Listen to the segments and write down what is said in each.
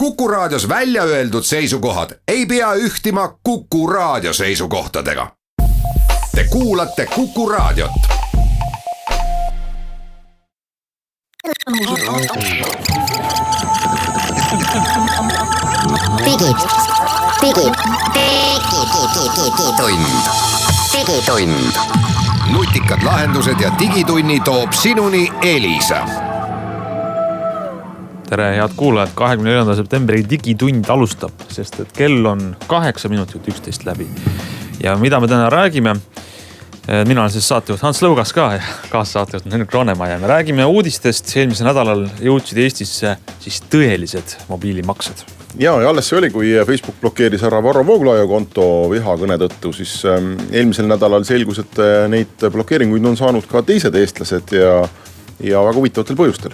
Kuku Raadios välja öeldud seisukohad ei pea ühtima Kuku Raadio seisukohtadega. Te kuulate Kuku Raadiot. Digitund. Nutikad lahendused ja digitunni toob sinuni Elisa. Tere, head kuulajad, 24. septembri digitund alustab, sest et kell on 8 minutit 11 läbi. Ja mida me täna räägime? Mina olen siis saatejuht Hans Lõugas ka ja kaassaatejuht Henrik Roonemaa ja me räägime uudistest. Eelmisel nädalal jõudsid Eestisse siis tõelised mobiilimaksed. Ja alles see oli, kui Facebook blokeeris ära Varro Vooglaiu konto vihakõne tõttu, siis eelmisel nädalal selgus, et neid blokeeringuid on saanud ka teised eestlased ja väga huvitavatel põhjustel.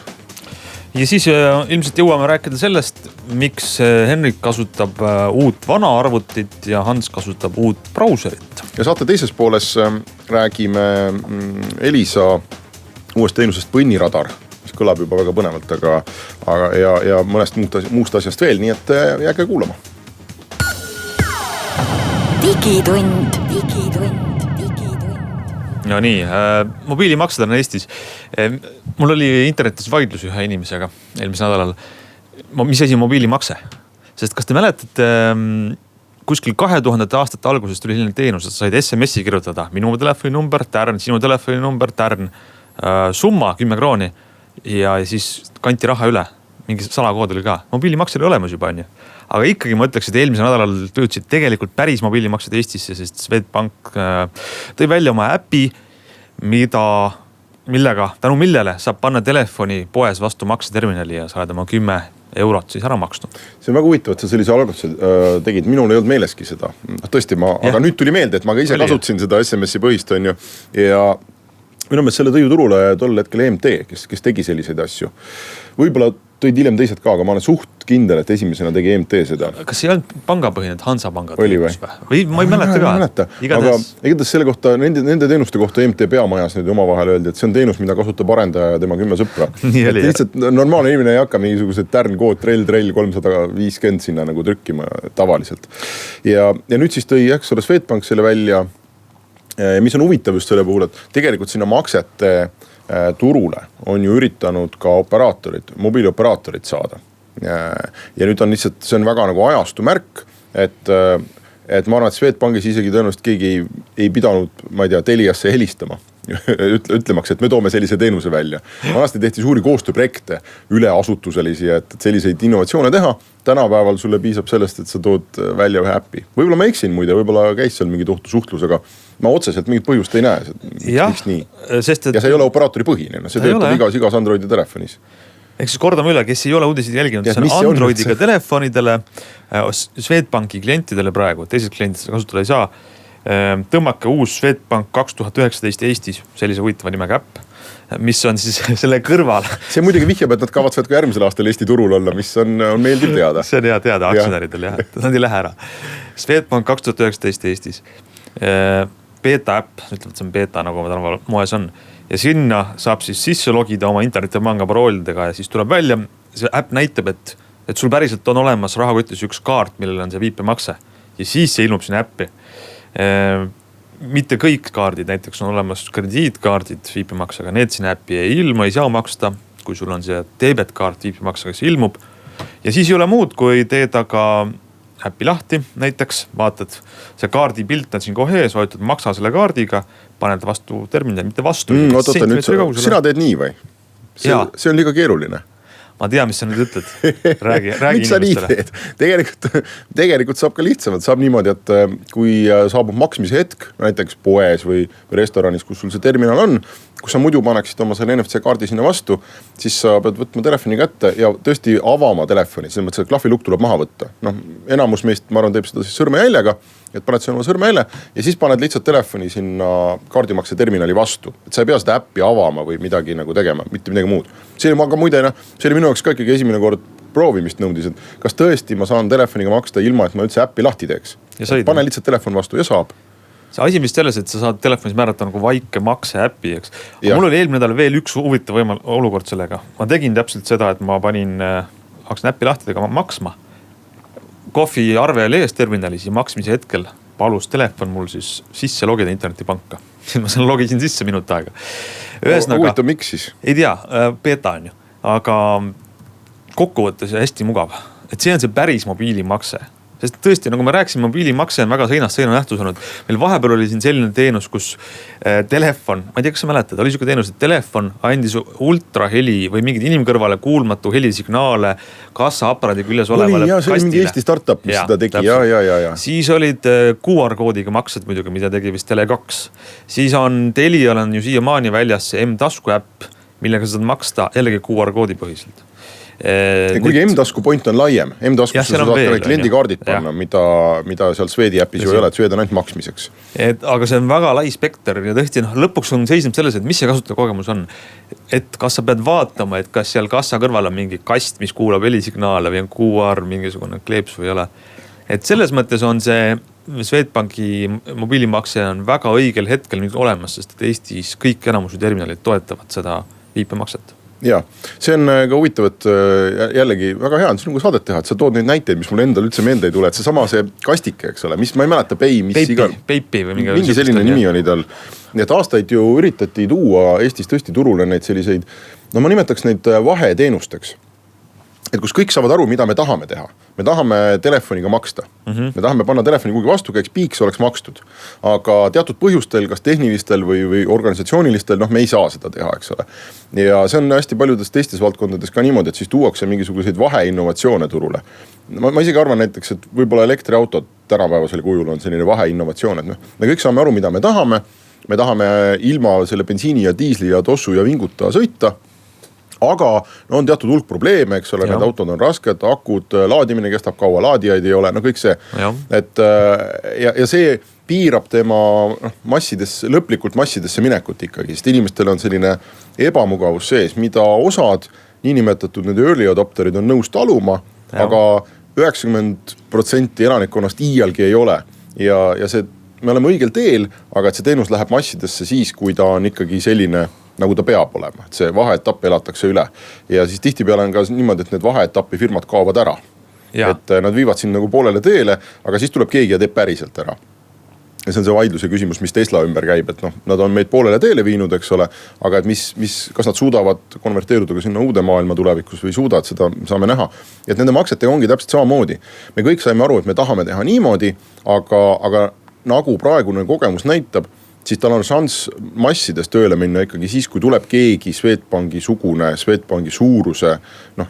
Ja siis ilmselt jõuame rääkida sellest, miks Henrik kasutab uut vana arvutit ja Hans kasutab uut brauserit. Ja saate teises pooles räägime Elisa uuest teenusest Põnniradar, mis kõlab juba väga põnevalt, ja mõnest muust asjast veel, nii et jääge kuulama. Digitund. No nii, mobiilimaksed on Eestis. Mul oli internetis vaidlus ühe inimesega eelmisel nädalal. Mis asi on mobiilimakse? Sest kas te mäletate, kuskil 2000 aastate alguses tuli selline teenus, et said SMS-i kirjutada. Minu telefoninumber, tärn, sinu telefoninumber, tärn, summa 10 krooni ja siis kanti raha üle. Mingi salakood oli ka. Mobiilimakse oli olemas juba, on ju. Aga ikkagi ma ütleks, et eelmisel nädalal töötasid tegelikult päris mobiilimaksed Eestisse, sest Swedbank tõi välja oma äpi, millega, tänu millele saab panna telefoni poes vastu makseterminali ja saada oma 10 eurot siis ära maksnud. See on väga huvitav, et sa sellise algatuse tegid. Minul ei olnud meeleski seda. Tõesti, aga nüüd tuli meelde, et ma ka ise kasutasin seda SMS-i põhist, on ju. Ja minu meelest selle tõi turule tol hetkel EMT, kes tegi selliseid asju. Võib-olla tõid hiljem teised ka, aga ma olen suht kindel, et esimesena tegi EMT seda. Kas see ei olnud pangapõhine, et Hansa panga oli või? Ma ei mäleta ka. Aga igatahes selle kohta, nende teenuste kohta EMT peamajas nüüd oma vahel öeldi, et see on teenus, mida kasutab arendaja ja tema 10 sõpra. Lihtsalt normaalne inimene ei hakka mingisugused tärnkood, trell 350 sinna nagu trükkima tavaliselt. Ja nüüd siis tõi Swedbank selle välja. Mis on huvitav just selle puhul, et tegelikult sinna maksete turule on ju üritanud ka mobiilioperaatorid saada. Ja nüüd on lihtsalt, see on väga nagu ajastu märk, et ma arvan, et Swedbankis isegi tõenäoliselt keegi ei pidanud, ma ei tea, Teliasse helistama. Ütlemaks, et me toome sellise teenuse välja. Vanasti tehti suuri koostööprojekte üleasutuselisi, et selliseid innovatsioone teha. Tänapäeval sulle piisab sellest, et sa tood välja ühe äppi. Võib-olla ma eksin muide, võib-olla käis seal mingi tohutu suhtlus, aga ma otseselt mingit põhjust ei näe. Miks nii? Ja see ei ole operaatori põhine, see töötab igas Androidi telefonis. Ehk siis kordame üle, kes ei ole uudiseid jälginud, see on Androidiga telefonidele, Swedbanki klientidele praegu, teised klientid seda kasutada ei saa. Tõmmake uus Swedbank 2019 Eestis, sellise huvitava nimega äpp, mis on siis selle kõrval. See muidugi vihjab, et nad kavatsevad ka järgmisel aastal Eesti turul olla, mis on meeldiv teada. See on hea teada aktsionäridel, jah. Nad ei lähe ära. Swedbank 2019 Eestis. Beta äpp, ütleme, et see on beta, nagu ma täna moes on. Ja sinna saab siis sisse logida oma internetipanga paroolidega ja siis tuleb välja. See äpp näitab, et sul päriselt on olemas rahakotis üks kaart, millel on see viipemakse. Ja siis see ilmub sinna äppi. Mitte kõik kaardid, näiteks on olemas krediitkaardid viipimaksega, need siin äppi ei ilmu, ei saa maksta, kui sul on see debetkaart viipimaksega, see ilmub. Ja siis ei ole muud, kui teed aga äppi lahti, näiteks vaatad, see kaardi pilt on siin kohe ees, vajutad maksa selle kaardiga, paned vastu terminali, mitte vastu. Sina teed nii või? See on liiga keeruline. Ma tea, mis sa nüüd ütled. Räägi miks sa nii teed? Tegelikult saab ka lihtsamalt. Saab niimoodi, et kui saabub maksmise hetk, näiteks poes või restoranis, kus sul see terminal on, kus sa muidu paneksid oma selle NFC kaardi sinna vastu, siis sa pead võtma telefoni kätte ja tõesti avama telefoni. Selles mõttes, et klahvilukk tuleb maha võtta. Enamus meist, ma arvan, teeb seda siis sõrmejäljega, et paned selle oma sõrmejälje ja siis paned lihtsalt telefoni sinna kaardimakse terminali vastu. Et sa ei pea seda äppi avama või midagi nagu tegema, mitte midagi muud. See oli minu jaoks ka ikkagi esimene kord proovimist nõudis, et kas tõesti ma saan telefoniga maksta ilma, et ma üldse äppi lahti teeks. Pane lihtsalt telefon vastu ja saab. See asi vist selles, et sa saad telefonis määrata nagu vaike makse äppi, eks. Mul oli eelmine nädal veel üks huvitav olukord sellega. Ma tegin täpselt seda, et ma panin hakkasin äppi lahti tegema maksma. Kohvi arve oli ees terminalis ja maksmise hetkel palus telefon mul siis sisse logida internetipanka. Ma seal logisin sisse minut aega. Huvitav, miks siis? Ei tea, beta on ju, aga kokkuvõttes hästi mugav. Et see on see päris mobiilimakse. Sest tõesti, nagu me rääkisime, mobiilimakse on väga seinast seina nähtus olnud. Meil vahepeal oli siin selline teenus, kus telefon, ma ei tea, kas sa mäletad, oli siuke teenus, et telefon andis ultraheli või mingid inimkõrvale kuulmatu helisignaale kassaaparaadi küljes olevale kastile. See oli mingi Eesti startup, mis seda tegi. Ja. Siis olid QR-koodiga maksed muidugi, mida tegi vist Tele2. Siis on Telial on ju siiamaani väljas see M-tasku äpp, millega saad maksta jällegi QR-koodi põhiselt. Kuigi M-tasku point on laiem. M-taskus sa saad kliendikaardid panna, mida seal Swedi äpis ju ei ole, et Swed on ainult maksmiseks. Aga see on väga lai spekter ja tõesti lõpuks on seisnud selles, et mis see kasutajakogemus on. Et kas sa pead vaatama, et kas seal kassa kõrval on mingi kast, mis kuulab helisignaale või on QR, mingisugune kleeps või ei ole. Et selles mõttes on see Swedbanki mobiilimakse on väga õigel hetkel nüüd olemas, sest et Eestis kõik enamusu terminalid toetavad seda viipemakset. Ja, see on ka huvitav, et jällegi väga hea on siin nagu saadet teha, et sa tood neid näiteid, mis mul endal üldse meelde ei tule, et see sama see kastike, eks ole, mis ma ei mäleta, Peipi või mingi selline nimi oli tal. Nii et aastaid ju üritati tuua Eestis tõesti turule neid selliseid, no ma nimetaks neid vaheteenusteks. Et kus kõik saavad aru, mida me tahame teha. Me tahame telefoniga maksta. Me tahame panna telefoni kuhugi vastu, käiks piiks, oleks makstud. Aga teatud põhjustel, kas tehnilistel või organisatsioonilistel, me ei saa seda teha, eks ole. Ja see on hästi paljudes teistes valdkondades ka niimoodi, et siis tuuakse mingisuguseid vaheinnovatsioone turule. Ma isegi arvan näiteks, et võib-olla elektriautod tänapäevasel kujul on selline vaheinnovatsioon, et me kõik saame aru, mida me tahame. Me tahame ilma selle bensiini ja diisli ja tossu ja vinguta sõita. Aga on teatud hulk probleeme, eks ole, need autod on rasked, akud, laadimine kestab kaua, laadijaid ei ole, kõik see. Et, ja see piirab tema lõplikult massidesse minekut ikkagi, sest inimestel on selline ebamugavus sees, mida osad niinimetatud need early adopterid on nõus taluma, aga 90% elanikkonnast iialgi ei ole. Ja see, me oleme õigel teel, aga et see teenus läheb massidesse siis, kui ta on ikkagi selline nagu ta peab olema, et see vaheetapp elatakse üle. Ja siis tihtipeale on ka niimoodi, et need vaheetappi firmad kaovad ära. Et nad viivad siin nagu poolele teele, aga siis tuleb keegi ja teeb päriselt ära. Ja see on see vaidluse küsimus, mis Tesla ümber käib, et nad on meid poolele teele viinud, eks ole, aga et kas nad suudavad konverteeruda ka sinna uude maailma tulevikus või suudavad, seda saame näha. Et nende maksetega ongi täpselt samamoodi. Me kõik saime aru, et me tahame teha niimoodi, aga nagu praegune kogemus näitab, siis tal on šanss massides tööle minna ikkagi siis, kui tuleb keegi Swedbanki sugune, Swedbanki suuruse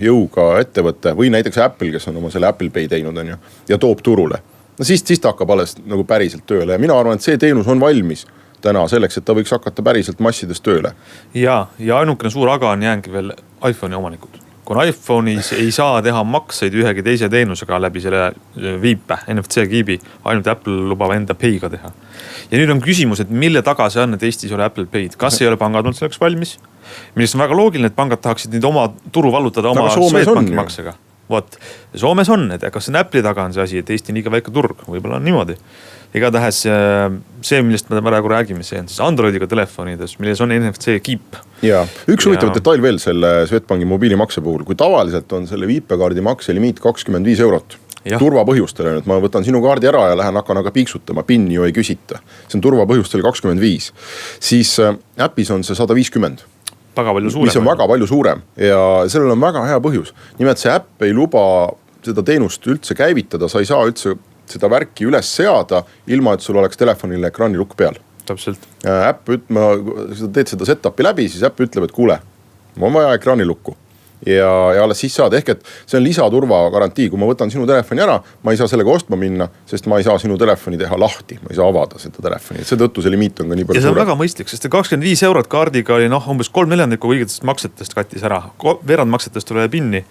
jõuga ettevõtte või näiteks Apple, kes on oma selle Apple Pay teinud on ju, ja toob turule. Siis ta hakkab alles nagu päriselt tööle ja mina arvan, et see teenus on valmis täna selleks, et ta võiks hakata päriselt massides tööle. Ja ainukene suur aga on jäängi veel iPhone'i omanikud. Kui iPhone'is ei saa teha makseid ühegi teise teenusega läbi selle viipe, NFC kiibi, ainult Apple lubab enda Pay'ga teha. Ja nüüd on küsimus, et mille taga see on, et Eestis ei ole Apple Pay'd. Kas ei ole pangad olnud selleks valmis? Millest on väga loogiline, et pangad tahaksid nüüd oma turu vallutada oma Swedbanki maksega. Vot, Soomes on, et kas see Apple'i taga on see asi, et Eesti on liiga väike turg, võib-olla on niimoodi. Igatahes see, millest me praegu räägime, see on siis Androidiga telefonides, milles on NFC kiip. Ja üks huvitav detail veel selle Swedbanki mobiilimakse puhul, kui tavaliselt on selle viipekaardi makse limiit 25 €. Turvapõhjustele, et ma võtan sinu kaardi ära ja hakkan aga piiksutama, PIN ju ei küsita. See on turvapõhjustele 25. Siis äpis on see 150. Mis on väga palju suurem ja sellel on väga hea põhjus. Nimelt see äpp ei luba seda teenust üldse käivitada, sa ei saa üldse seda värki üles seada, ilma et sul oleks telefonile ekraanilukk peal. Täpselt. Äpp sa teed seda setupi läbi, siis äpp ütleb, et kuule, ma on vaja ekraanilukku. Ja alles siis saad, ehk et see on lisaturva garantii, kui ma võtan sinu telefoni ära, ma ei saa sellega ostma minna, sest ma ei saa sinu telefoni teha lahti, ma ei saa avada seda telefoni, see tõttu see limiit on ka nii palju suure. Ja see on väga mõistlik, sest 25 € kaardiga oli umbes 3/4 kõigitest maksetest kattis ära, veerand maksetest tulee pinni,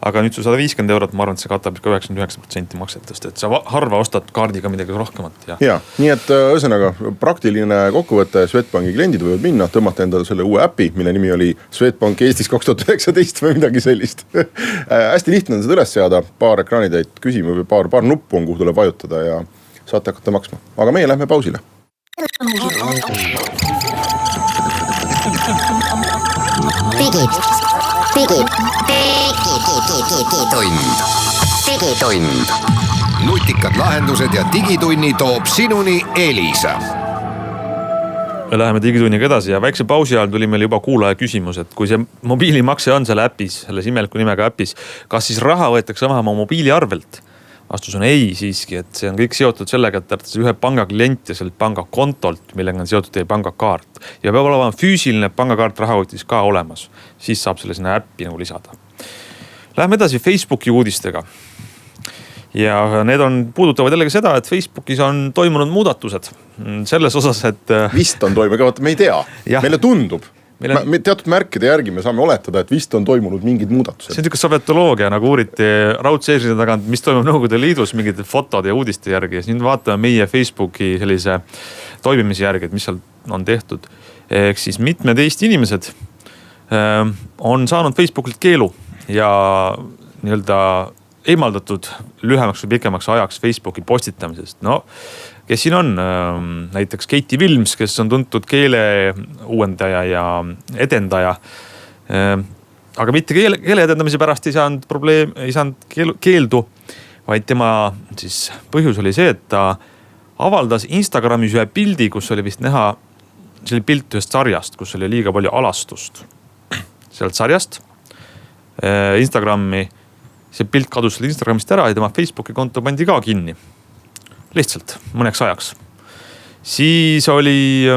aga nüüd su 150 €, ma arvan, et see katab 99% maksetest, et sa harva ostad kaardiga midagi rohkemat. Ja, nii et ühesõnaga praktiline kokkuvõte, Swedbanki kliendid võivad minna, tõmmata endale selle uue äpi, mille nimi oli Swedbank Eestis 2019 või midagi sellist. Hästi lihtne on seda üles seada, paar ekraanitäit küsime või paar nuppu on, kuhu tuleb vajutada ja saate hakata maksma. Aga meie lähme pausile. digitund. Nutikad lahendused ja digitunni toob sinuni Elisa. Me läheme digitunniga edasi ja väikse pausi ajal tuli meil juba kuulaja küsimus, et kui see mobiilimakse on selle äpis, selles imeliku nimega äpis, kas siis raha võetakse maha oma mobiiliarvelt? Vastus on ei siiski, et see on kõik seotud sellega, et tarvitakse ühe panga klient ja sellelt panga kontolt, millega on seotud teie pangakaart. Ja peab olema füüsiline pangakaart rahakotis ka olemas. Siis saab selle sinna äppi nagu lisada. Läheme edasi Facebooki uudistega. Ja need puudutavad jällegi seda, et Facebookis on toimunud muudatused selles osas, et... Vist on toimunud, aga me ei tea. Meile tundub. Me teatud märkide järgi me saame oletada, et vist on toimunud mingid muudatused. See on tükk sovetoloogia, nagu uuriti raudseerside tagant, mis toimub Nõukogude Liidus mingid fotod ja uudiste järgi. Ja nüüd vaatame meie Facebooki sellise toimimise järgi, et mis seal on tehtud. Ehk siis mitmed Eesti inimesed on saanud Facebookilt keelu ja nii-öelda eemaldatud lühemaks või pikemaks ajaks Facebooki postitamisest. No, kes siin on? Näiteks Keiti Vilms, kes on tuntud keele uuendaja ja edendaja. Aga mitte keele edendamise pärast ei saanud keeldu, vaid tema siis põhjus oli see, et ta avaldas Instagramis ühe pildi, kus oli vist näha, see oli pilt ühest sarjast, kus oli liiga palju alastust. Sealt sarjast Instagrami see pilt kadus selle Instagramist ära ja tema Facebooki konto pandi ka kinni. Lihtsalt mõneks ajaks. Siis oli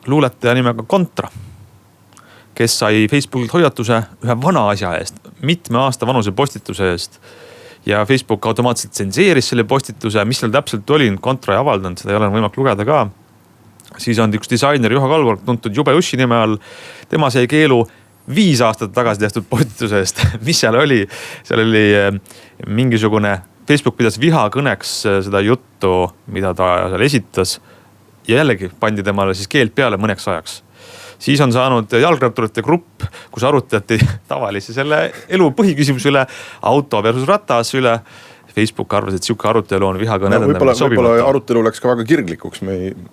luuletaja nimega Kontra, kes sai Facebookilt hoiatuse ühe vana asja eest, mitme aasta vanuse postituse eest. Ja Facebook automaatselt tsenseeris selle postituse, mis seal täpselt oli, Kontra ei avaldanud, seda ei ole võimalik lugeda ka. Siis on üks disainer Juha Kalvork tuntud Jube Ussi nime all. Tema sai keelu 5 aastat tagasi tehtud postituse eest. Mis seal oli? Seal oli mingisugune, Facebook pidas vihakõneks seda juttu, mida ta seal esitas. Ja jällegi pandi temale siis keeld peale mõneks ajaks. Siis on saanud jalgratturite grupp, kus arutati tavalisi selle elu põhiküsimus üle, auto versus ratas üle. Facebook arvas, et siuke arutelu on vihakõne edendamine sobimata. Võib-olla arutelu läks ka väga kirglikuks.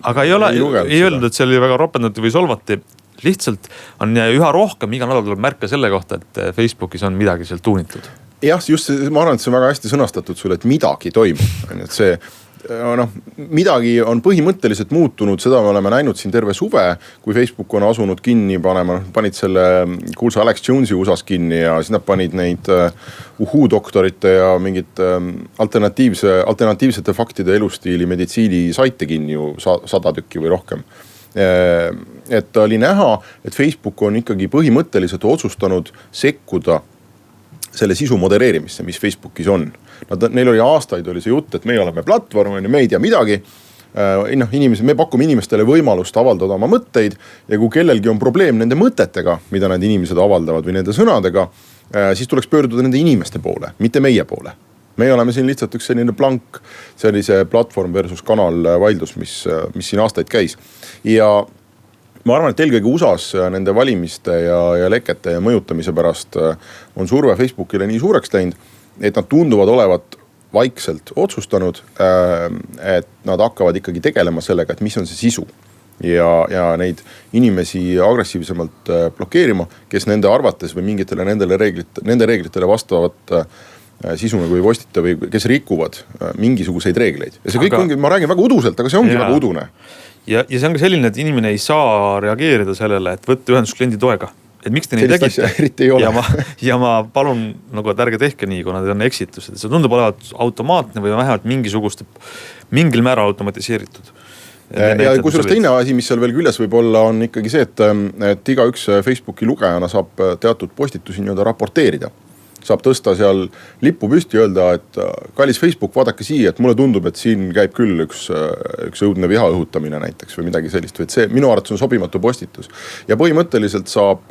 Aga ei öelnud, et see oli väga ropendati või solvati. Lihtsalt on üha rohkem, iga nädal tuleb märka selle kohta, et Facebookis on midagi seal tuunitud. Jah, just ma arvan, et see on väga hästi sõnastatud sulle, et midagi toimub. Et see, midagi on põhimõtteliselt muutunud, seda me oleme näinud siin terve suve, kui Facebook on asunud kinni panema, panid selle kuulsa Alex Jones'i USAs kinni ja siis nad panid neid uhuu-doktorite ja mingid alternatiivsete faktide elustiili meditsiini saite kinni ju 100 tükki või rohkem. Et oli näha, et Facebook on ikkagi põhimõtteliselt otsustanud sekkuda selle sisu modereerimisse, mis Facebookis on. Neil oli aastaid oli see jutt, et me oleme platvorm, me ei tea midagi. Me pakume inimestele võimalust avaldada oma mõtteid ja kui kellelgi on probleem nende mõtetega, mida need inimesed avaldavad või nende sõnadega, siis tuleks pöörduda nende inimeste poole, mitte meie poole. Me oleme siin lihtsalt üks selline blank, sellise platvorm versus kanal vaidlus, mis siin aastaid käis. Ja ma arvan, et eelkõige USAs nende valimiste ja lekete ja mõjutamise pärast on surve Facebookile nii suureks läinud, et nad tunduvad olevat vaikselt otsustanud, et nad hakkavad ikkagi tegelema sellega, et mis on see sisu. Ja neid inimesi agressiivsemalt blokeerima, kes nende arvates või mingitele nende reeglitele vastavat sisu nagu ei postita või kes rikuvad mingisuguseid reegleid. Ja see kõik ongi, ma räägin väga uduselt, aga see ongi väga udune. Ja see on ka selline, et inimene ei saa reageerida sellele, et võtta ühendus kliendi toega. Et miks te nii tegite? Ja ma palun, nagu, et ärge tehke nii, kui nad on eksitused. See tundub olevat automaatne või vähemalt mingil määral automatiseeritud. Ja kusjuures teine asi, mis seal veel küljes võib olla, on ikkagi see, et iga üks Facebooki lugejana saab teatud postitusi nii-öelda raporteerida. Saab tõsta seal lippu püsti ja öelda, et kallis Facebook, vaadake siia, et mulle tundub, et siin käib küll üks õudne viha õhutamine näiteks või midagi sellist. Või et see minu arvates on sobimatu postitus. Ja põhimõtteliselt saab,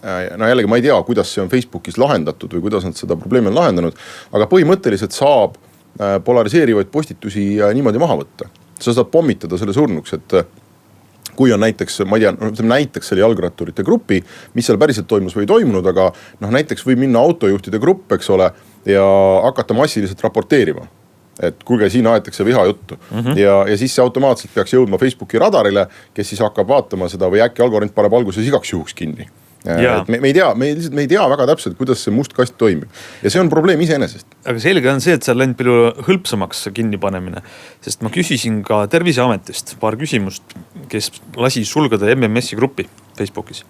jällegi ma ei tea, kuidas see on Facebookis lahendatud või kuidas nad seda probleemi on lahendanud, aga põhimõtteliselt saab polariseerivaid postitusi niimoodi maha võtta. Sa saad pommitada selle surnuks, et kui on näiteks, ma ei tea, näiteks selle jalgratturite grupi, mis seal päriselt toimus või ei toimunud, aga näiteks võib minna autojuhtide grupp, eks ole, ja hakata massiliselt raporteerima. Et kuulge, siin aetakse viha juttu. Ja siis see automaatselt peaks jõudma Facebooki radarile, kes siis hakkab vaatama seda või äkki algoritm paneb alguses igaks juhuks kinni. Me ei tea väga täpselt, kuidas see must kast toimib ja see on probleem iseenesest. Aga selge on see, et seal läinud palju hõlpsamaks kinnipanemine, sest ma küsisin ka Terviseametist paar küsimust, kes lasi sulgeda MMS-i gruppi Facebookis.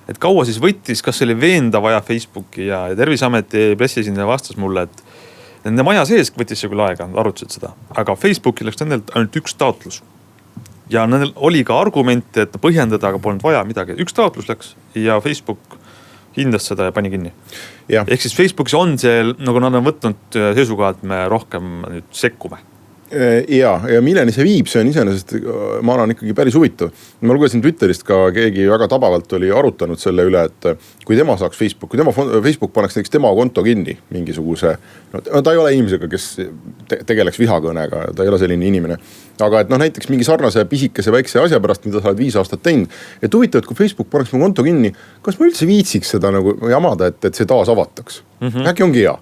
Et kaua siis võttis, kas oli veenda vaja Facebooki ja Terviseameti pressiesindaja vastas mulle, et nende maja sees võttis see küll aega, arutasid seda, aga Facebooki läks nendelt ainult üks taotlus. Ja nendel oli ka argumente, et põhjendada, aga polnud vaja midagi. Üks taotlus läks ja Facebook hindas seda ja pani kinni. Ehk siis Facebookis on see, nagu nad on võtnud seisuga, et me rohkem nüüd sekkume. Ja milleni see viib, see on iseenesest, ma arvan ikkagi päris huvitav. Ma lugesin Twitterist ka, keegi väga tabavalt oli arutanud selle üle, et kui tema saaks Facebook, kui tema Facebook paneks näiteks tema konto kinni mingisuguse, no ta ei ole inimesega, kes tegeleks vihakõnega, ta ei ole selline inimene. Aga et näiteks mingi sarnase pisikese väikse asja pärast, mida sa oled 5 aastat teinud, et huvitav, et kui Facebook paneks mu konto kinni, kas ma üldse viitsiks seda nagu jamada, et see taas avataks? Äkki ongi hea.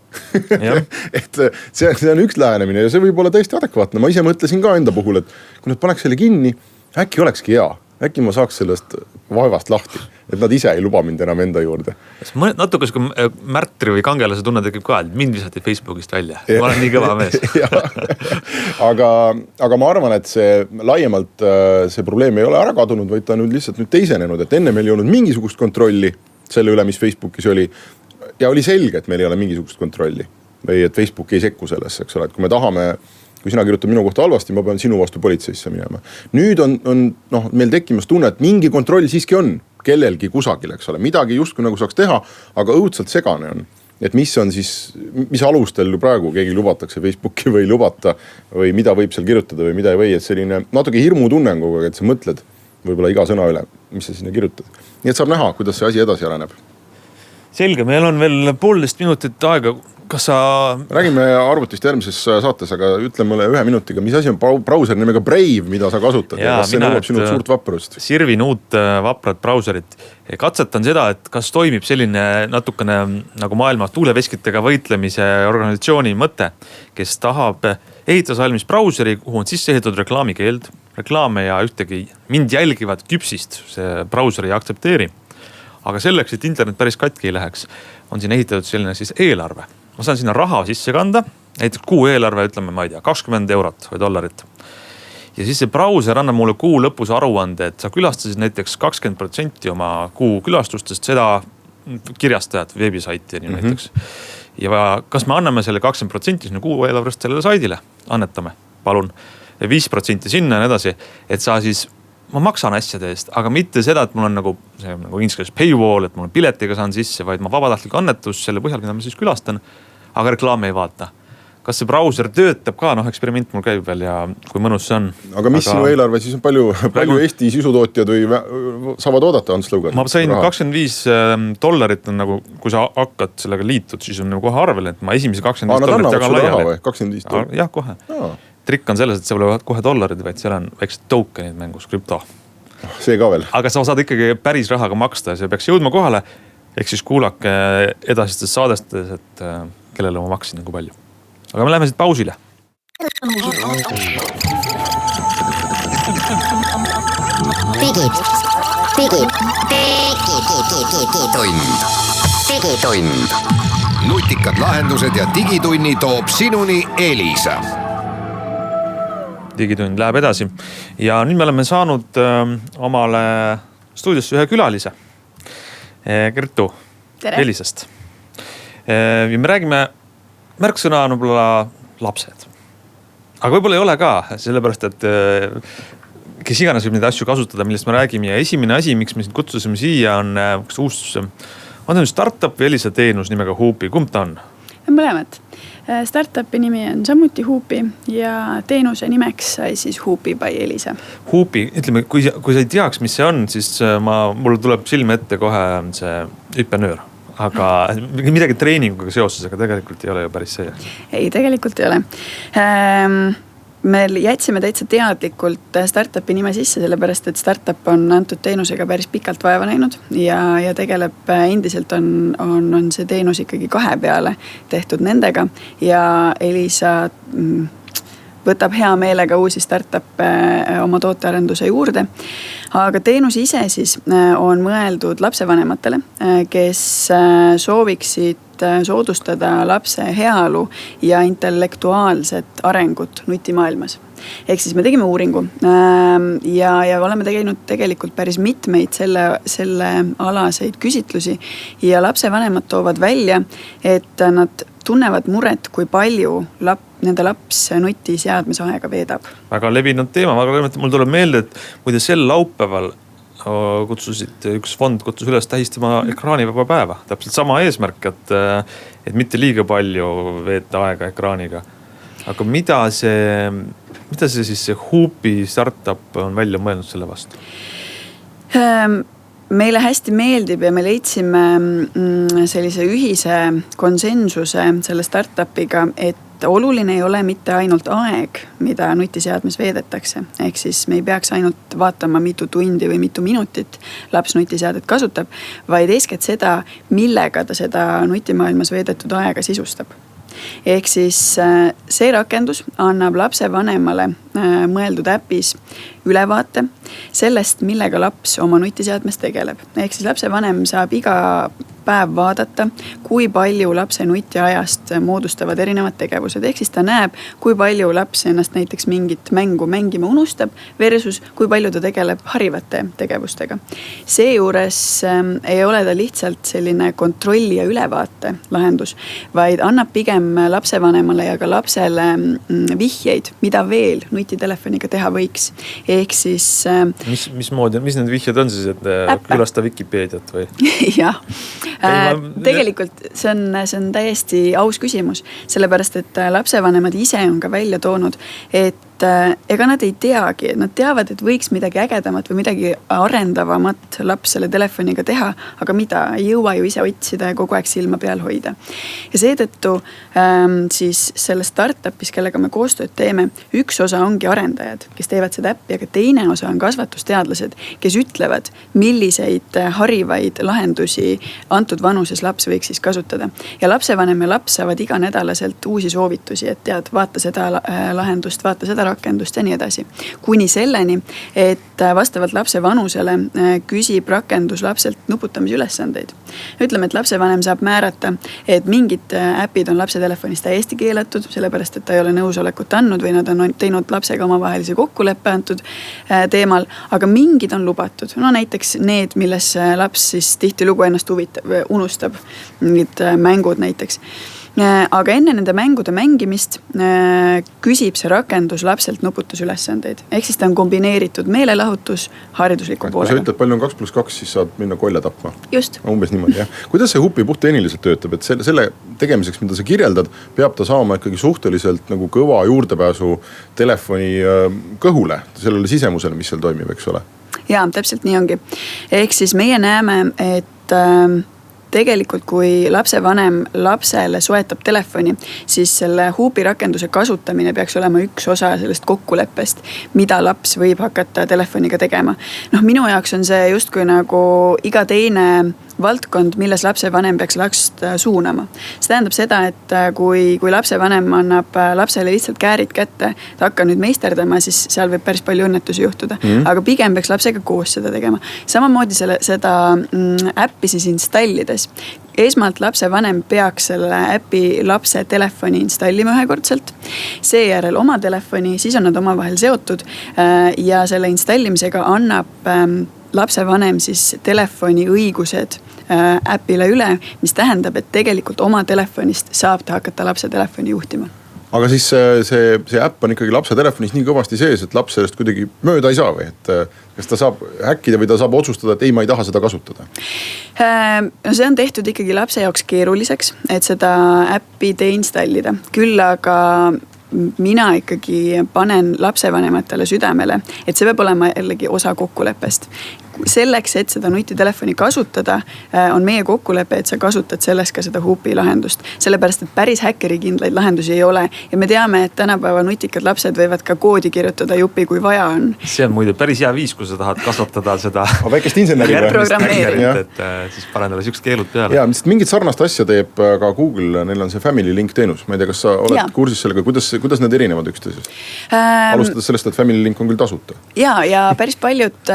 Et see on üks lähenemine ja see võib olla täiesti adekvaatne. Ma ise mõtlesin ka enda puhul, et kui nad paneks selle kinni, äkki olekski hea. Äkki ma saaks sellest vaevast lahti, et nad ise ei luba mind enam enda juurde. Natuke kui märtri või kangelase tunne tekib ka, et mind visati Facebookist välja. Ma olen nii kõva mees. aga ma arvan, et see laiemalt see probleem ei ole ära kadunud, vaid ta on lihtsalt teisenenud, et enne meil ei olnud mingisugust kontrolli selle üle, mis Facebookis oli. Ja oli selge, et meil ei ole mingisugust kontrolli või et Facebook ei sekku sellesse, eks ole, et kui me tahame, kui sina kirjutad minu kohta halvasti, ma pean sinu vastu politseisse minema. Nüüd on meil tekkimas tunne, et mingi kontroll siiski on kellelgi kusagil, eks ole, midagi justkui nagu saaks teha, aga õudselt segane on. Et mis on siis, mis alustel praegu keegi lubatakse Facebooki või lubata või mida võib seal kirjutada või mida ei või, et selline natuke hirmu tunnenguga, et sa mõtled võib-olla iga sõna üle, mis sa sinna kirjutad. Nii et saab näha, kuidas see asi edasi areneb. Selge, meil on veel 1,5 minutit aega. Kas sa... Räägime arvutist järgmises saates, aga ütle mulle 1 minutiga, mis asi on brauser nimega Brave, mida sa kasutad ja kas see nõuab sinult suurt vaprust? Sirvin uut vaprat brauserit. Katsetan seda, et kas toimib selline natukene nagu maailma tuuleveskitega võitlemise organisatsiooni mõte, kes tahab ehitada valmis brauseri, kuhu on sisse ehitatud reklaamikeeld, reklaame ja ühtegi mind jälgivad küpsist see brauser ei aktsepteeri. Aga selleks, et internet päris katki ei läheks, on siin ehitatud selline siis eelarve. Ma saan sinna raha sisse kanda, näiteks kuu eelarve, ütleme, ma ei tea, 20 eurot või dollarit. Ja siis see brauser annab mulle kuu lõpus aruande, et sa külastasid näiteks 20% oma kuu külastustest seda kirjastajat, veebisaiti näiteks. Ja kas me anname selle 20% sinna kuu eelarvest sellele saidile? Annetame, palun. Ja 5% sinna ja edasi, et sa siis ma maksan asjade eest, aga mitte seda, et mul on nagu inglise paywall, et mul on piletiga saan sisse, vaid ma vabatahtlik annetus selle põhjal, mida ma siis külastan, aga reklaami ei vaata. Kas see brauser töötab ka? Eksperiment mul käib veel ja kui mõnus see on. Aga mis sinu eelarve siis on palju Eesti sisutootjad või saavad oodata, Ants Lõuga? Ma sain $25 on nagu, kui sa hakkad sellega liitud, siis on nagu kohe arvel, et ma esimese $25 jagan laiali. $25? Jah, kohe. Trikk on selles, et see pole kohe dollarid, vaid seal on väiksed tokenid mängus, krüpto. See ka veel. Aga sa saad ikkagi päris rahaga maksta ja see peaks jõudma kohale. Ehk siis kuulake edasistes saadestes, et kellele ma maksin nagu palju. Aga me läheme siit pausile. Digitund. Nutikad lahendused ja digitunni toob sinuni Elisa. Digitund läheb edasi ja nüüd me oleme saanud omale stuudiosse ühe külalise. Kertu Elisast. Ja me räägime märksõna võib-olla lapsed. Aga võib-olla ei ole ka, sellepärast, et kes iganes võib neid asju kasutada, millest me räägime. Ja esimene asi, miks me sind kutsusime siia, on uus startup või Elisa teenus nimega Hoopi. Kumb ta on? Mõlemad. Startupi nimi on samuti Hoopi ja teenuse nimeks sai siis Hoopi by Elisa. Hoopi, ütleme, kui sa ei teaks, mis see on, siis mul tuleb silme ette kohe see hüppenöör. Aga midagi treeninguga seoses, aga tegelikult ei ole ju päris see. Ei, tegelikult ei ole. Me jätsime täitsa teadlikult startupi nime sisse, sellepärast, et startup on antud teenusega päris pikalt vaeva näinud ja tegeleb endiselt on see teenus ikkagi 2 peale tehtud nendega ja Elisa võtab hea meelega uusi startup'e oma tootearenduse juurde. Aga teenus ise siis on mõeldud lapsevanematele, kes sooviksid soodustada lapse heaolu ja intellektuaalset arengut nutimaailmas. Ehk siis me tegime uuringu ja oleme tegelikult päris mitmeid selle alaseid küsitlusi ja lapsevanemad toovad välja, et nad tunnevad muret, kui palju nende laps nutiseadmes aega veedab. Väga levinud teema, mul tuleb meelde, et muide sel laupäeval üks fond kutsus üles tähistama ekraanivaba päeva. Täpselt sama eesmärk, et mitte liiga palju veeta aega ekraaniga. Aga mida see siis see Hoopi startup on välja mõelnud selle vastu? Meile hästi meeldib ja me leidsime sellise ühise konsensuse selle startupiga, et oluline ei ole mitte ainult aeg, mida nutiseadmes veedetakse. Ehk siis me ei peaks ainult vaatama mitu tundi või mitu minutit laps nutiseadet kasutab, vaid eeskätt seda, millega ta seda nutimaailmas veedetud aega sisustab. Ehk siis see rakendus annab lapsevanemale mõeldud äpis ülevaate sellest, millega laps oma nutiseadmes tegeleb. Ehk siis lapsevanem saab iga päev vaadata, kui palju lapse nutiajast moodustavad erinevad tegevused. Ehk siis ta näeb, kui palju laps ennast näiteks mingit mängu mängima unustab versus kui palju ta tegeleb harivate tegevustega. Seejuures ei ole ta lihtsalt selline kontrolli ja ülevaate lahendus, vaid annab pigem lapsevanemale ja ka lapsele vihjeid, mida veel nutitelefoniga teha võiks. Ehk siis mis need vihjed on siis, et külasta Wikipeediat või? Jah. Tegelikult see on täiesti aus küsimus, sellepärast et lapsevanemad ise on ka välja toonud, et ega nad ei teagi, nad teavad, et võiks midagi ägedamat või midagi arendavamat laps selle telefoniga teha, aga mida ei jõua ju ise otsida ja kogu aeg silma peal hoida. Ja seetõttu siis selle startupis, kellega me koostööd teeme, üks osa ongi arendajad, kes teevad seda äppi, aga teine osa on kasvatusteadlased, kes ütlevad, milliseid harivaid lahendusi antud vanuses laps võiks siis kasutada. Ja lapsevanem ja laps saavad iganädalaselt uusi soovitusi, et tead, vaata seda lahendust, vaata seda rakendust ja nii edasi. Kuni selleni, et vastavalt lapse vanusele küsib rakendus lapselt nuputamise ülesandeid. Ütleme, et lapsevanem saab määrata, et mingid äpid on lapse telefonis täiesti keelatud, sellepärast, et ta ei ole nõusolekut andnud või nad on teinud lapsega omavahelise kokkuleppe antud teemal, aga mingid on lubatud. No näiteks need, milles laps siis tihtilugu ennast unustab, mingid mängud näiteks. Aga enne nende mängude mängimist küsib see rakendus lapselt nuputusülesandeid. Ehk siis ta on kombineeritud meelelahutus haridusliku poolega. Kui sa ütled, palju on 2+2, siis saad minna kolja tapma. Just. Umbes niimoodi, jah. Kuidas see Hoopi puhttehniliselt töötab? Et selle tegemiseks, mida sa kirjeldad, peab ta saama ikkagi suhteliselt nagu kõva juurdepääsu telefoni kõhule, sellele sisemusele, mis seal toimib, eks ole? Jaa, täpselt nii ongi. Ehk siis meie näeme, et tegelikult, kui lapsevanem lapsele soetab telefoni, siis selle Hoopi rakenduse kasutamine peaks olema üks osa sellest kokkuleppest, mida laps võib hakata telefoniga tegema. Minu jaoks on see justkui nagu iga teine valdkond, milles lapsevanem peaks last suunama. See tähendab seda, et kui lapsevanem annab lapsele lihtsalt käärid kätte, ta hakka nüüd meisterdama, siis seal võib päris palju õnnetusi juhtuda. Aga pigem peaks lapsega koos seda tegema. Samamoodi seda äppi siis installides. Esmalt lapsevanem peaks selle äpi lapse telefoni installima ühekordselt. Seejärel oma telefoni, siis on nad omavahel seotud ja selle installimisega annab lapsevanem siis telefoni õigused äpile üle, mis tähendab, et tegelikult oma telefonist saab ta hakata lapse telefoni juhtima. Aga siis see äpp on ikkagi lapse telefonis nii kõvasti sees, et laps sellest kuidagi mööda ei saa või? Et kas ta saab häkkida või ta saab otsustada, et ei, ma ei taha seda kasutada? See on tehtud ikkagi lapse jaoks keeruliseks, et seda äppi deinstallida. Küll aga mina ikkagi panen lapsevanematele südamele, et see peab olema jällegi osa kokkuleppest. selleks, et seda nutitelefoni kasutada, on meie kokkulepe, et sa kasutad selles ka seda Hoopi lahendust. Sellepärast, et päris häkkerikindlaid lahendusi ei ole. Ja me teame, et tänapäeva nutikad lapsed võivad ka koodi kirjutada jupi, kui vaja on. See on muide päris hea viis, kui sa tahad kasvatada seda väikest inseneri et siis pane talle siuksed keelud peale. Ja, mingit sarnast asja teeb ka Google, neil on see Family Link teenus. Ma ei tea, kas sa oled kursis sellega, kuidas need erinevad üksteisest? Alustades sellest, et Family Link on küll tasuta. Ja päris paljud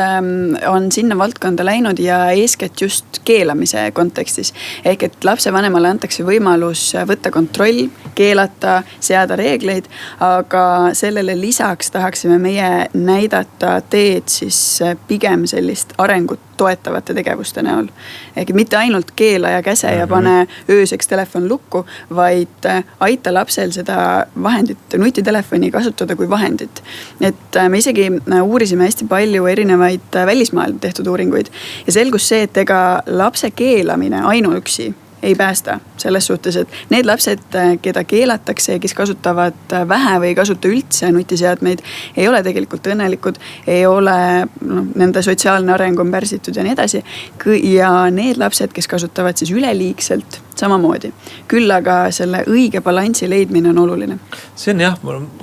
on sinna valdkonda läinud ja eeskätt just keelamise kontekstis. Ehk et lapsevanemale antakse võimalus võtta kontroll, keelata, seada reegleid, aga sellele lisaks tahaksime meie näidata teed siis pigem sellist arengut toetavate tegevuste näol. Ehk mitte ainult keela ja käse ja pane ööseks telefon lukku, vaid aita lapsel seda vahendit, nutitelefoni kasutada kui vahendit. Et me isegi uurisime hästi palju erinevaid välismaal tehtud uuringuid ja selgus see, et ega lapse keelamine ainuüksi ei päästa selles suhtes, et need lapsed, keda keelatakse ja kes kasutavad vähe või ei kasuta üldse nutiseadmeid, ei ole tegelikult õnnelikud, ei ole, nende sotsiaalne areng on pärsitud ja nii edasi. Ja need lapsed, kes kasutavad siis üleliigselt, samamoodi. Küll aga selle õige balansi leidmine on oluline. See on jah,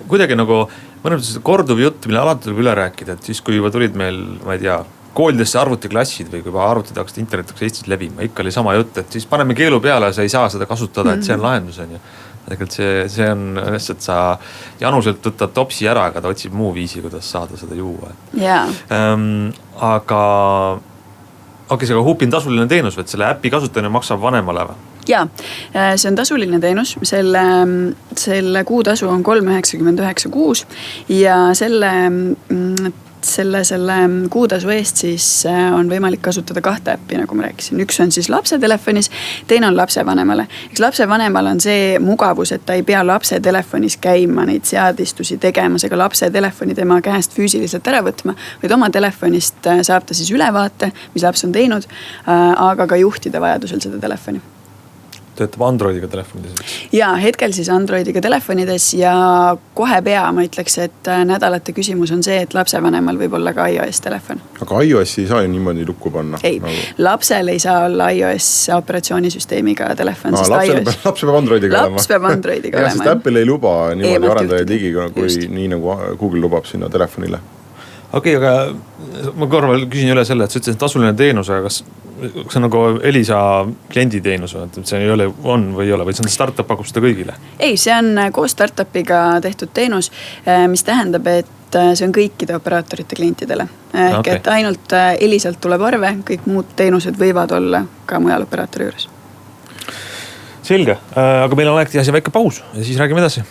kuidagi nagu mõnes korduv jutt, mille alati tuleb üle rääkida, et siis kui juba tulid meil, ma ei tea, koolidesse arvutiklassid või kui juba arvutid hakkasid internetis Eestis levima, ikka oli sama jutt, et siis paneme keelu peale, sa ei saa seda kasutada, et see on lahendus. Ja tegelikult see on lihtsalt sa Januselt võtad topsi ära, aga ta otsib muu viisi, kuidas saada seda juua. Aga see Hoopi on tasuline teenus, et selle äpi kasutamine maksab vanemale või? Ja, see on tasuline teenus, selle kuutasu on 3,99 kuus ja selle kuutasu eest siis on võimalik kasutada 2 äppi, nagu ma rääkisin. Üks on siis lapse telefonis, teine on lapsevanemale. Eks lapsevanemal on see mugavus, et ta ei pea lapse telefonis käima neid seadistusi tegemas ega lapse telefoni tema käest füüsiliselt ära võtma, vaid oma telefonist saab ta siis ülevaate, mis laps on teinud, aga ka juhtida vajadusel seda telefoni. Töötab Androidiga telefonides? Ja, hetkel siis Androidiga telefonides ja kohe ma ütleks, et nädalate küsimus on see, et lapsevanemal võib olla ka iOS telefon. Aga iOS ei saa ju niimoodi lukku panna? Ei, lapsel ei saa olla iOS operatsioonisüsteemiga telefon. Laps peab Androidiga olema. Laps peab Androidiga olema. Sest Apple ei luba niimoodi arendajaid ligiga, nii nagu Google lubab sinna telefonile. Okei, aga ma korra küsin üle selle, et sa ütlesid tasuline teenus, aga kas see on nagu Elisa kliendi teenus, et see ei ole, on või ei ole, või see on startup pakub seda kõigile? Ei, see on koos startupiga tehtud teenus, mis tähendab, et see on kõikide operaatorite klientidele. Ehk et ainult Elisalt tuleb arve, kõik muud teenused võivad olla ka mujal operaatori juures. Selge, aga meil on aeg teha see väike paus ja siis räägime edasi.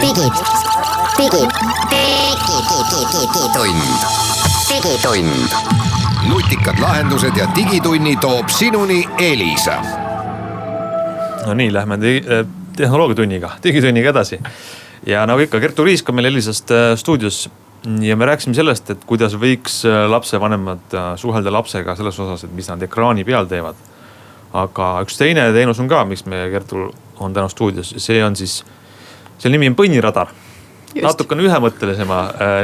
Digitund. Nutikad lahendused ja digitunni toob sinuni Elisa. No nii, lähme tehnoloogiatunniga, digitunniga edasi. Ja nagu ikka, Kertu Riisk on meil Elisast stuudios ja me rääkisime sellest, et kuidas võiks lapsevanemad suhelda lapsega selles osas, et mis nad ekraani peal teevad. Aga üks teine teenus on ka, miks me Kertul on täna stuudios. See on siis, selle nimi on Põnniradar. Natuke on ühemõttelisema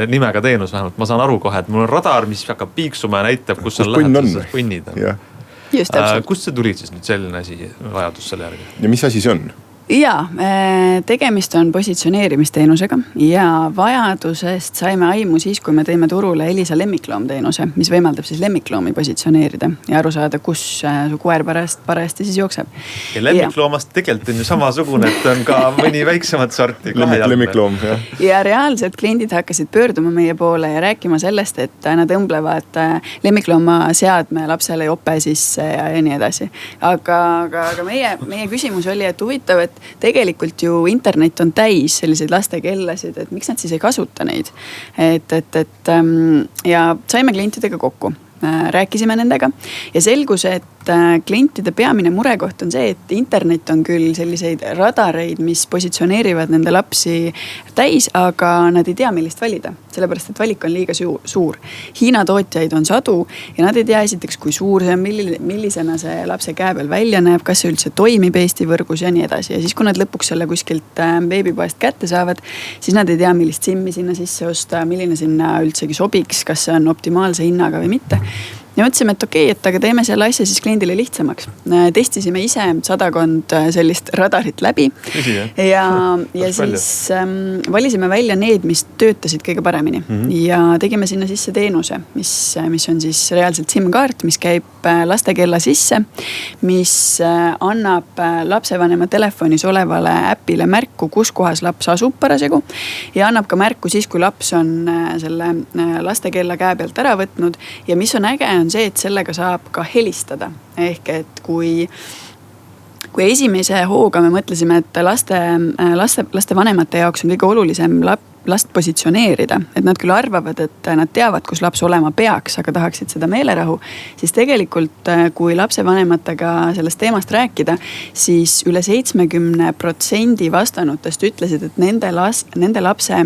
nimega teenus vähemalt. Ma saan aru kohe, et mul on radar, mis hakkab piiksuma ja näitab, kus on läheduses põnnid. Kust see tuli siis nüüd selline asi, vajadus selle järgi? Ja mis asi see on? Ja, tegemist on positsioneerimisteenusega ja vajadusest saime aimu siis, kui me teime turule Elisa lemmikloomteenuse, mis võimaldab siis lemmikloomi positsioneerida ja aru saada, kus su koer parajasti siis jookseb. Ja lemmikloomast tegelikult on ju samasugune, et on ka mõni väiksemat sorti. Lemmikloom, jah. Ja reaalselt kliendid hakkasid pöörduma meie poole ja rääkima sellest, et nad õmblevad lemmiklooma seadme lapsele jope sisse ja nii edasi. Aga meie küsimus oli, et huvitav, et tegelikult ju internet on täis selliseid lastekellasid, et miks nad siis ei kasuta neid. Ja saime klientidega kokku rääkisime nendega ja selgus, et klientide peamine murekoht on see, et internet on küll selliseid radareid, mis positsioneerivad nende lapsi täis, aga nad ei tea, millist valida. Sellepärast, et valik on liiga suur. Hiina tootjaid on sadu ja nad ei tea esiteks, kui suur see on, millisena see lapse käe peal välja näeb, kas see üldse toimib Eesti võrgus ja nii edasi. Ja siis, kui nad lõpuks selle kuskilt beebipoest kätte saavad, siis nad ei tea, millist simmi sinna sisse osta, milline sinna üldsegi sobiks, kas see on optimaalse hinnaga või mitte. Ja mõtlesime, et okei, et aga teeme selle asja siis kliendile lihtsamaks. Testisime ise 100 sellist radarit läbi ja siis valisime välja need, mis töötasid kõige paremini. Ja tegime sinna sisse teenuse, mis on siis reaalselt SIM-kaart, mis käib lastekella sisse, mis annab lapsevanema telefonis olevale äpile märku, kus kohas laps asub parasjagu ja annab ka märku siis, kui laps on selle lastekella käe pealt ära võtnud ja mis on äge, on see, et sellega saab ka helistada. Ehk et kui esimese hooga me mõtlesime, et laste vanemate jaoks on kõige olulisem last positsioneerida, et nad küll arvavad, et nad teavad, kus laps olema peaks, aga tahaksid seda meelerahu, siis tegelikult kui lapsevanematega sellest teemast rääkida, siis üle 70% vastanutest ütlesid, et nende lapse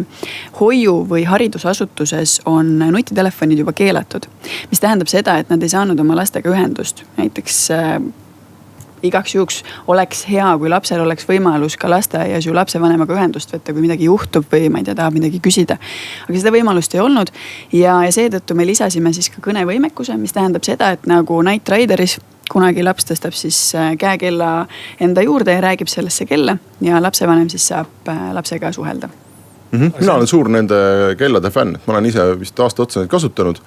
hoiu või haridusasutuses on nutitelefonid juba keelatud. Mis tähendab seda, et nad ei saanud oma lastega ühendust. Näiteks igaks juhuks oleks hea, kui lapsel oleks võimalus ka lasteaias ju lapsevanemaga ühendust võtta, kui midagi juhtub või ma ei tea, tahab midagi küsida. Aga seda võimalust ei olnud ja seetõttu me lisasime siis ka kõnevõimekuse, mis tähendab seda, et nagu Knight Rideris kunagi laps tõstab siis käekella enda juurde ja räägib sellesse kella ja lapsevanem siis saab lapsega suhelda. Mina olen suur nende kellade fänn, et ma olen ise vist aasta otsa neid kasutanud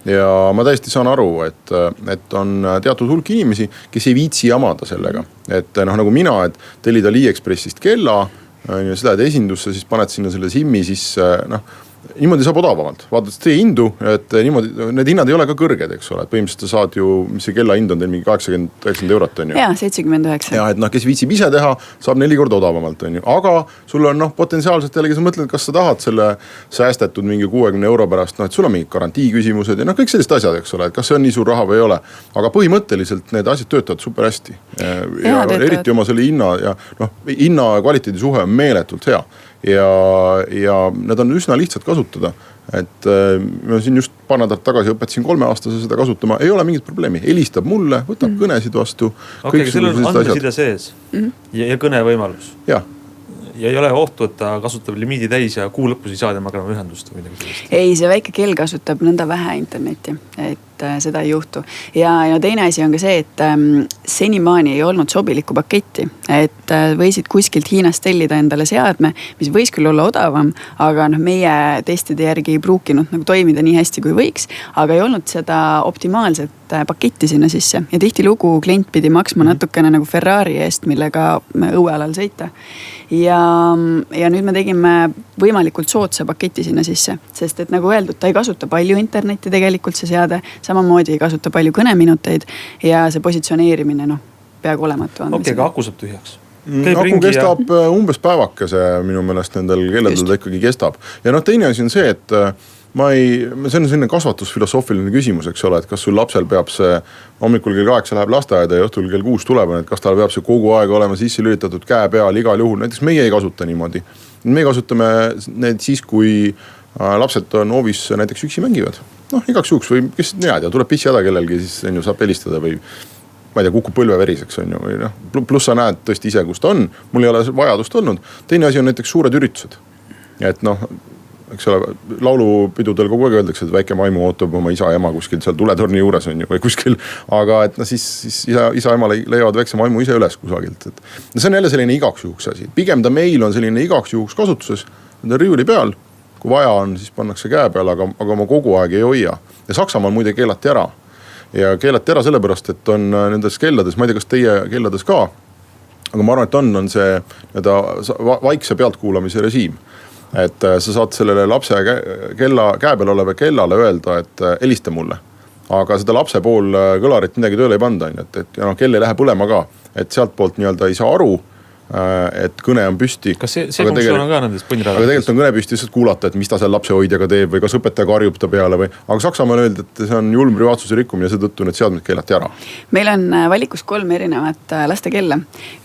ja ma täiesti saan aru, et on teatud hulk inimesi, kes ei viitsi jamada sellega. Et nagu mina, et tellida AliExpressist kella, seda esindusse, siis paned sinna selle SIM-i, siis niimoodi saab odavamalt. Vaatad teie hindu, et niimoodi, need hinnad ei ole ka kõrged, eks ole. Et põhimõtteliselt sa saad ju, mis see kella hind on teil mingi 80-90 eurot on ju. Jaa, 79. Ja et kes viitsib ise teha, saab 4 korda odavamalt on ju. Aga sul on potentsiaalselt jällegi sa mõtled, kas sa tahad selle säästetud mingi 60 euro pärast, et sul on mingid garantiiküsimused ja kõik sellised asjad, eks ole, et kas see on nii suur raha või ei ole. Aga põhimõtteliselt need asjad töötavad super hästi. Ja eriti oma selle hinna ja hinna kvaliteedi suhe on meeletult hea. Ja need on üsna lihtsalt kasutada, et ma siin just paar nädalat tagasi õpetasin 3-aastase seda kasutama, ei ole mingit probleemi, helistab mulle, võtab kõnesid vastu. Okei, seal on andmeside sees ja kõnevõimalus. Jah. Ja ei ole ohtu, et ta kasutab limiidi täis ja kuu lõpus ei saa temaga ühendust või midagi sellist. Ei, see väike kell kasutab nõnda vähe internetti, et seda ei juhtu. Ja teine asi on ka see, et senimaani ei olnud sobilikku paketti, et võisid kuskilt Hiinast tellida endale seadme, mis võis küll olla odavam, aga meie testide järgi ei pruukinud nagu toimida nii hästi kui võiks, aga ei olnud seda optimaalset paketti sinna sisse ja tihti lugu klient pidi maksma natukene nagu Ferrari eest, millega õuealal sõita. Ja nüüd me tegime võimalikult soodsa paketi sinna sisse, sest et nagu öeldud, ta ei kasuta palju internetti tegelikult see seade, samamoodi ei kasuta palju kõneminuteid ja see positsioneerimine peaaegu olematu on. Okei, aga aku saab tühjaks. Aku kestab umbes päevakese minu meelest nendel kelledel ta ikkagi kestab. Ja teine asi on see, et see on selline kasvatusfilosoofiline küsimus, eks ole, et kas sul lapsel peab see hommikul kell 8 läheb lasteaeda ja õhtul kell 6 tuleb, et kas tal peab see kogu aeg olema sisse lülitatud käe peal igal juhul. Näiteks meie ei kasuta niimoodi. Me kasutame need siis, kui lapsed on hoovis näiteks üksi mängivad. Igaks juhuks või kes tuleb pissihäda kellelgi, siis saab helistada või ma ei tea, kukub põlve veriseks on ju. Või pluss sa näed tõesti ise, kus ta on. Mul ei ole vajadust olnud. Teine asi on näiteks suured üritused. Et eks ole, laulupidudel kogu aeg öeldakse, et väike maimu ootab oma isa ja ema kuskil seal tuletorni juures on ju või kuskil. Aga et siis isa ema leiavad väikse maimu ise üles kusagilt. See on jälle selline igaks juhuks asi. Pigem ta meil on selline igaks juhuks kasutuses. Ta on riiuli peal. Kui vaja on, siis pannakse käe peal, aga ma kogu aeg ei hoia. Ja Saksamaal muide keelati ära. Ja keelati ära sellepärast, et on nendes kellades, ma ei tea, kas teie kellades ka, aga ma arvan, et on see vaikse pealtkuulamise režiim. Et sa saad sellele lapse käe peal oleve kellale öelda, et helista mulle. Aga seda lapse pool kõlarit midagi tööle ei panda, et kell ei lähe põlema ka. Et sealt poolt ei saa aru, et kõne on püsti. Kas see funktsioon on ka nendes põnniraadatis? Aga tegelikult on kõne püsti lihtsalt kuulata, et mis ta seal lapsehoidjaga teeb või kas õpetaja karjub ta peale või. Aga Saksamaal öeldi, et see on julm privaatsuse rikkumine, seetõttu need seadmed keelati ära. Meil on valikus 3 erinevat lastekella.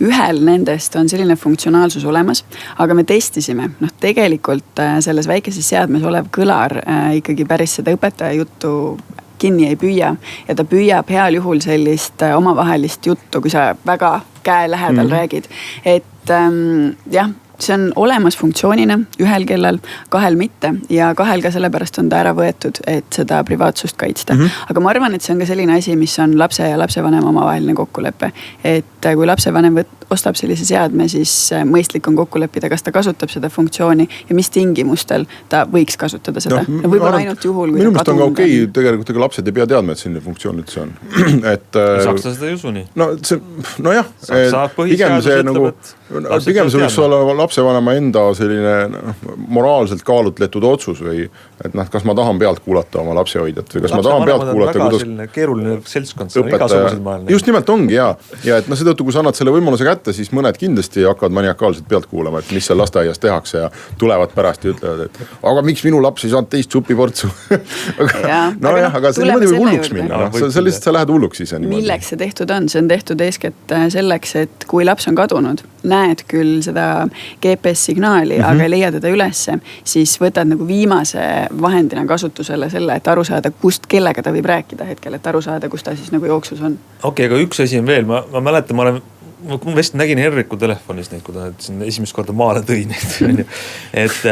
Ühel nendest on selline funktsionaalsus olemas, aga me testisime. Tegelikult selles väikeses seadmes olev kõlar ikkagi päris seda õpetaja juttu kinni ei püüa ja ta püüab heal juhul sellist omavahelist juttu, kui sa väga käe lähedal räägid. Et jah, see on olemas funktsioonina ühel kellal, 2 mitte ja 2 ka sellepärast on ta ära võetud, et seda privaatsust kaitsta. Aga ma arvan, et see on ka selline asi, mis on lapse ja lapsevanema omavaheline kokkulepe. Et kui lapsevanem ostab sellise seadme, siis mõistlik on kokku leppida, kas ta kasutab seda funktsiooni ja mis tingimustel ta võiks kasutada seda. Võib-olla ainult juhul, kui minu meelest on ka okei, tegelikult ega lapsed ei pea teadma, et selline funktsioon üldse on. Saksa seda ei usu nii. Nojah, pigem see võiks olla lapsevanema enda selline moraalselt kaalutletud otsus või et kas ma tahan pealt kuulata oma lapsehoidjat või kas ma tahan pealt kuulata, kuidas keeruline seltskond, see on igasugused maailma. Just nimelt ongi ja et seetõttu, kui sa annad selle võimaluse kätte, siis mõned kindlasti hakkavad maniakaalselt pealt kuulama, et mis seal lasteaias tehakse ja tulevad pärast ja ütlevad, et aga miks minu laps ei saanud teist supiportsu. aga see niimoodi võib hulluks minna. See lihtsalt sa lähed hulluks ise. Milleks see tehtud on? See on tehtud eeskätt selleks, et kui laps on kadunud, näed küll seda GPS-signaali, aga ei leia teda ülesse, siis võtad nagu viimase vahendina kasutusele selle, et aru saada, kellega ta võib rääkida hetkel, et aru saada, kus ta siis nagu jooksus on. Okei, aga üks asi on veel, ma mäletan, ma vist nägin Henriku telefonis neid, kui ta esimest korda maale tõi neid. Et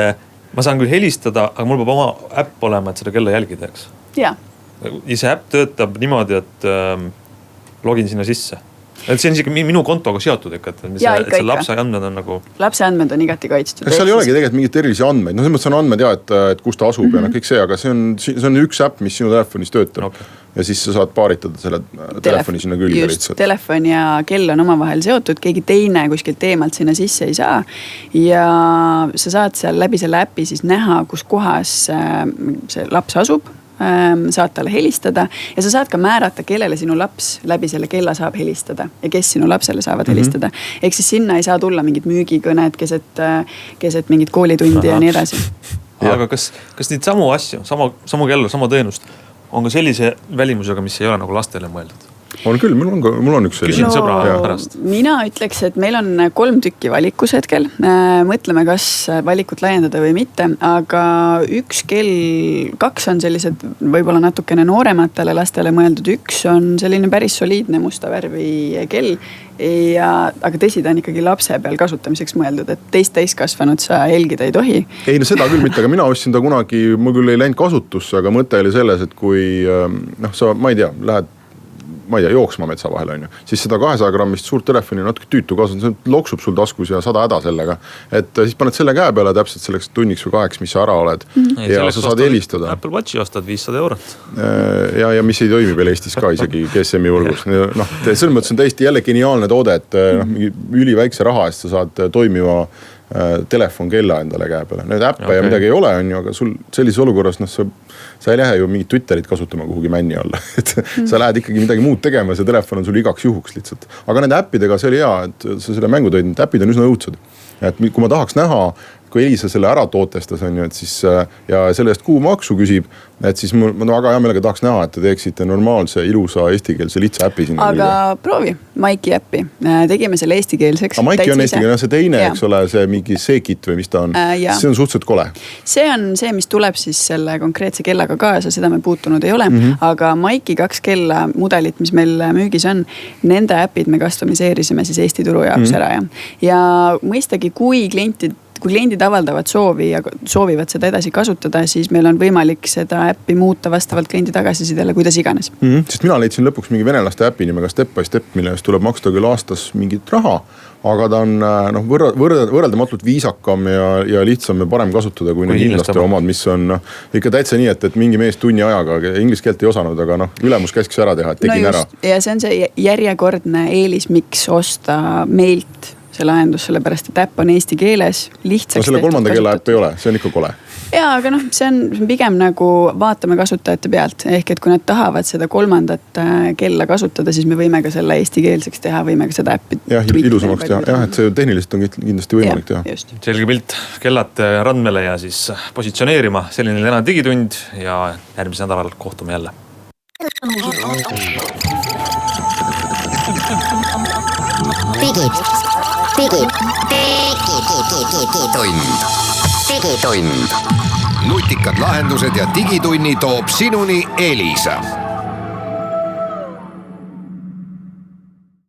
ma saan küll helistada, aga mul peab oma äpp olema, et seda kella jälgida, eks? Ja see äpp töötab niimoodi, et login sinna sisse. Et see on isegi minu kontoga seotud ikka, et see lapse andmed on nagu... Lapse andmed on igati kaitstud. Seal ei olegi tegelikult mingit erilisi andmeid. Selles mõttes on andmed et kus ta asub ja kõik see, aga see on üks äpp, mis sinu telefonis töötab. Okay. Ja siis sa saad paaritada selle telefoni sinna külge lihtsalt. Telefon ja kell on omavahel seotud, keegi teine kuskilt eemalt sinna sisse ei saa. Ja sa saad seal läbi selle äppi siis näha, kus kohas see laps asub. Saad talle helistada ja sa saad ka määrata, kellele sinu laps läbi selle kella saab helistada ja kes sinu lapsele saavad helistada. Ehk siis sinna ei saa tulla mingid müügikõned keset mingid koolitundi ja nii edasi. Aga kas neid samu asju, samu kellu, sama teenust on ka sellise välimusega, mis ei ole nagu lastele mõeldud? On küll, mul on üks selline. Küsin sõbra pärast. Mina ütleks, et meil on 3 tükki valikus hetkel. Mõtleme, kas valikut laiendada või mitte, aga 2 on sellised võib-olla natukene noorematele lastele mõeldud. 1 on selline päris soliidne musta värvi kell. Aga tõsi, ta on ikkagi lapse peal kasutamiseks mõeldud, et täiskasvanud sa helgida ei tohi. Ei, seda küll mitte, aga mina ostsin ta kunagi, mul küll ei läinud kasutusse, aga mõte oli selles, et kui sa, ma ei tea, lähed jooksma metsa vahel on ju, siis seda 200 grammist suurt telefoni natuke tüütu kasutada, see loksub sul taskus ja 100 häda sellega. Et siis paned selle käe peale täpselt selleks tunniks või 2, mis sa ära oled ja sa saad helistada. Apple Watchi ostad 500 €. Ja mis ei toimi veel Eestis ka isegi GSM-i julgus. Selles mõttes on täiesti jälle geniaalne toode, et üliväikse raha eest sa saad toimiva telefon kella endale käe peale. Need äppe ja midagi ei ole, on ju, aga sul sellises olukorras sa ei lähe ju mingit Twitterit kasutama kuhugi männi alla. Sa lähed ikkagi midagi muud tegema ja see telefon on sul igaks juhuks lihtsalt. Aga nende äppidega see oli hea, et sa selle mängu tõid, need äppid on üsna õudsed. Et kui ma tahaks näha, kui Elisa selle ära tootestas on ju, et siis ja selle eest kuumaksu küsib, et siis ma väga hea meelega tahaks näha, et te teeksite normaalse, ilusa eestikeelse lihtsa äpi sinna. Aga proovi Maiki äppi. Tegime selle eestikeelseks. Aga Maiki on eestikeelne, see teine, eks ole, see mingi see-kit või mis ta on. See on suhteliselt kole. See on see, mis tuleb siis selle konkreetse kellaga kaasa, seda me puutunud ei ole. Aga Maiki 2 kella mudelit, mis meil müügis on, nende äpid me customiseerisime siis Eesti turu jaoks ära. Ja mõistagi, kui kliendid avaldavad soovi ja soovivad seda edasi kasutada, siis meil on võimalik seda äppi muuta vastavalt kliendi tagasisidele, kuidas iganes. Sest mina leidsin lõpuks mingi venelaste äpi nimega Step by Step, mille eest tuleb maksta küll aastas mingit raha, aga ta on võrreldamatult viisakam ja lihtsam ja parem kasutada kui need hiinlaste omad, mis on ikka täitsa nii, et mingi mees tunni ajaga inglise keelt ei osanud, aga ülemus käskis ära teha, et tegin ära. Ja see on see järjekordne eelis, miks osta meilt see lahendus, sellepärast et äpp on eesti keeles lihtsaks. No selle 3. kella äpp ei ole, see on ikka kole. Jaa, aga noh, see on pigem nagu vaatame kasutajate pealt. Ehk et kui nad tahavad seda 3. kella kasutada, siis me võime ka selle eestikeelseks teha, võime ka seda äppi. Jah, ilusamaks teha. Jah, et see tehniliselt on kindlasti võimalik teha. Selge pilt, kellad randmele ja siis positsioneerima. Selline täna digitund ja järgmisel nädalal kohtume jälle. Digitund. Nutikad lahendused ja digitunni toob sinuni Elisa.